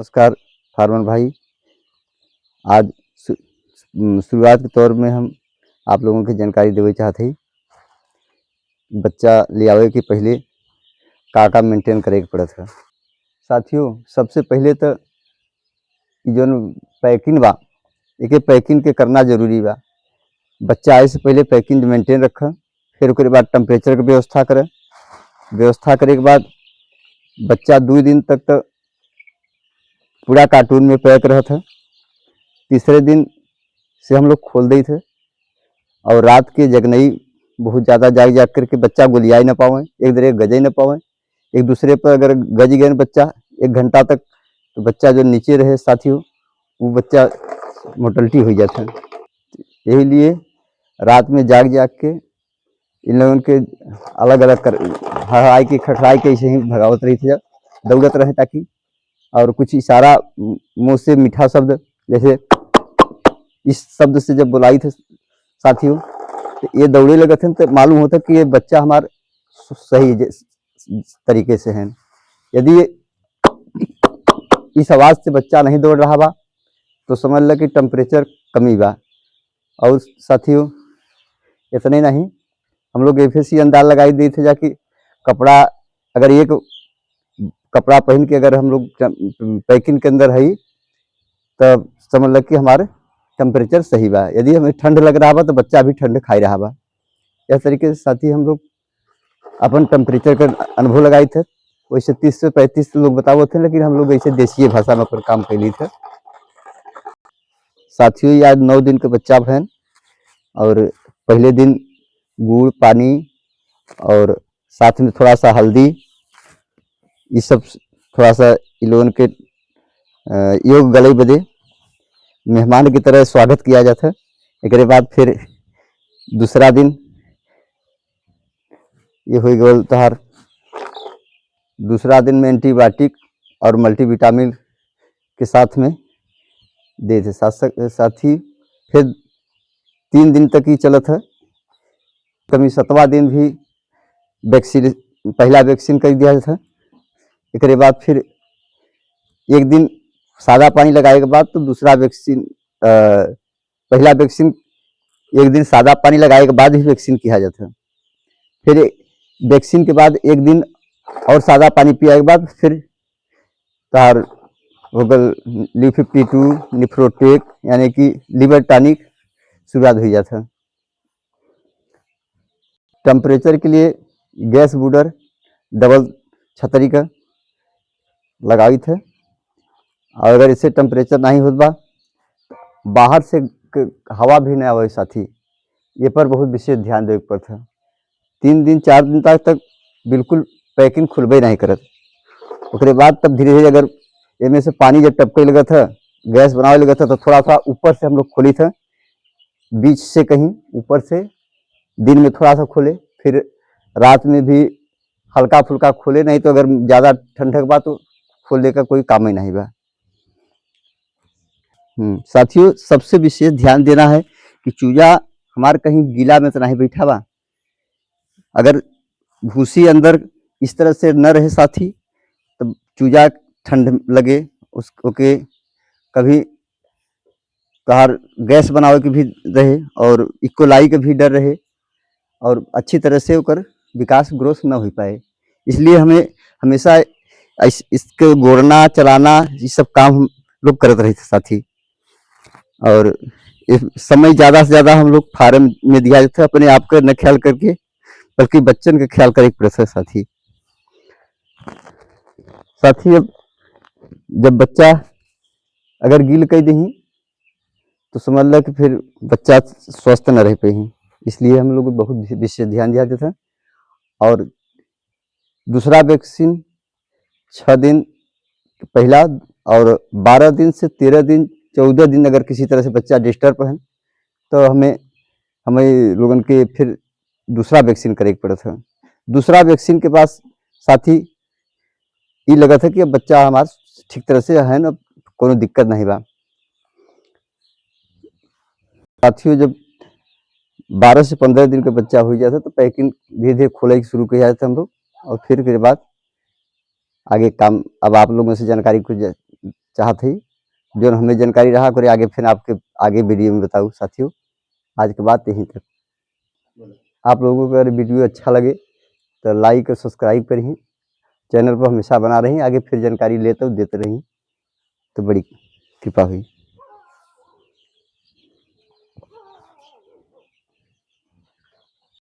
नमस्कार फार्मर भाई। आज शुरुआत के तौर में हम आप लोगों की जानकारी देवे चाहते ही बच्चा ले आवे के पहले का मेंटेन करे के पड़त है। साथियों, सबसे पहले तो जो पैकिंग बा एके पैकिंग के करना जरूरी बा। बच्चा आए से पहले पैकिंग मेंटेन रख, फिर उसके बाद टेम्परेचर की व्यवस्था करे। व्यवस्था करे के बाद बच्चा 2 दिन तक तो पूरा कार्टून में पैक रहा था। तीसरे दिन से हम लोग खोल दी थे और रात के जगनई बहुत ज़्यादा जाग जाग करके बच्चा गोलिया ही ना पावे, एक दूसरे गज ही ना पावे। एक दूसरे पर अगर गज गए बच्चा 1 घंटा तक, तो बच्चा जो नीचे रहे साथियों वो बच्चा मोर्टलिटी हो जाता है। यही लिए रात में जाग जाग के इन लोगों के अलग अलग कर हड़ाई के खखड़ाई के ऐसे ही भगावत रही थी, दौड़त रहे ताकि, और कुछ इशारा मुंह से मीठा शब्द जैसे इस शब्द से जब बुलाई थे साथियों, तो ये दौड़े लगे थे तो मालूम होता कि ये बच्चा हमार सही तरीके से है। यदि इस आवाज़ से बच्चा नहीं दौड़ रहा बा तो समझ ल कि टेम्परेचर कमी बा। और साथियों इतने नहीं, हम लोग FSC अंदाज लगाई दी थे जाकि कपड़ा अगर एक कपड़ा पहन के अगर हम लोग पैकिंग के अंदर है तब समझ ल कि हमारे टेम्परेचर सही बा। यदि हमें ठंड लग रहा बा तो बच्चा भी ठंड खाई रहा बा। इस तरीके से साथी हम लोग अपन टेम्परेचर का अनुभव लगाई थे। वैसे 30 से 35 लोग बताओ थे, लेकिन हम लोग ऐसे देसी भाषा में अपन काम कैली थे। साथियों, आज 9 दिन के बच्चा बहन, और पहले दिन गुड़ पानी और साथ में थोड़ा सा हल्दी, ये सब थोड़ा सा इन लोगों के योग गले बदे मेहमान की तरह स्वागत किया जाता है। एक बाद फिर दूसरा दिन ये हो गया तहार दूसरा दिन में एंटीबायोटिक और मल्टीविटामिन के साथ में दे थे। साथ ही फिर 3 दिन तक ही चलत है। कभी 7वां दिन भी वैक्सीन, पहला वैक्सीन कर दिया था। एक बाद फिर एक दिन सादा पानी लगाए के बाद तो दूसरा वैक्सीन, पहला वैक्सीन एक दिन सादा पानी लगाए के बाद ही वैक्सीन किया जाता है। फिर वैक्सीन के बाद एक दिन और सादा पानी पिया के बाद फिर तार होगल Li52 निफ्रोटेक यानी कि लिवर टॉनिक शुरुआत हो जाता है। टेम्परेचर के लिए गैस बूडर डबल छतरी का लगाई थे। और अगर इससे टेम्परेचर नहीं होता बा, बाहर से हवा भी नहीं आवे साथी, ये पर बहुत विशेष ध्यान देवे पड़ता है। 3 दिन 4 दिन तक बिल्कुल पैकिंग खुलबे नहीं करत। उसके बाद तब धीरे धीरे अगर इनमें से पानी जब टपके लगा था, गैस बनावे लगा था, तो थोड़ा सा ऊपर से हम लोग खोली था, बीच से कहीं ऊपर से दिन में थोड़ा सा खोले, फिर रात में भी हल्का फुल्का खोले, नहीं तो अगर ज़्यादा ठंडक बा तो खोलने का कोई काम ही नहीं बा। साथियों, सबसे विशेष ध्यान देना है कि चूजा हमारे कहीं गीला में तो नहीं बैठा बा। अगर भूसी अंदर इस तरह से न रहे साथी, तो चूजा ठंड लगे उसके, कभी कहार गैस बनावे के भी रहे और इकोलाई के भी डर रहे, और अच्छी तरह से उकर विकास ग्रोथ न हो पाए। इसलिए हमें हमेशा इसके गोड़ना चलाना ये सब काम हम लोग करते रहे थे साथी। और इस समय ज़्यादा से ज़्यादा हम लोग फार्म में दिया जाता है, अपने आप का न ख्याल करके बल्कि बच्चन का ख्याल करे पड़ता है साथी। अब जब बच्चा अगर गील कर दी तो समझ लो कि फिर बच्चा स्वस्थ न रह पाई। इसलिए हम लोग बहुत विशेष ध्यान दिया जाता है। और दूसरा वैक्सीन 6 दिन पहला, और 12 दिन से 13 दिन 14 दिन अगर किसी तरह से बच्चा डिस्टर्ब है तो हमें लोगों के फिर दूसरा वैक्सीन करे पड़ा था। दूसरा वैक्सीन के पास साथी ये लगा था कि अब बच्चा हमारा ठीक तरह से है ना, कोई दिक्कत नहीं बा। साथियों, जब 12 से 15 दिन का बच्चा हो जाता तो पैकिंग धीरे धीरे खोले शुरू किया जाता हम लोग, और फिर के बाद आगे काम अब आप लोगों से जानकारी कुछ चाहत है जो हमें जानकारी रहा करे आगे फिर आपके आगे वीडियो में बताऊँ साथियों। आज के बाद यहीं तक। आप लोगों को अगर वीडियो अच्छा लगे तो लाइक और सब्सक्राइब करिए, चैनल पर हमेशा बना रही, आगे फिर जानकारी लेते देते रही तो बड़ी कृपा हुई।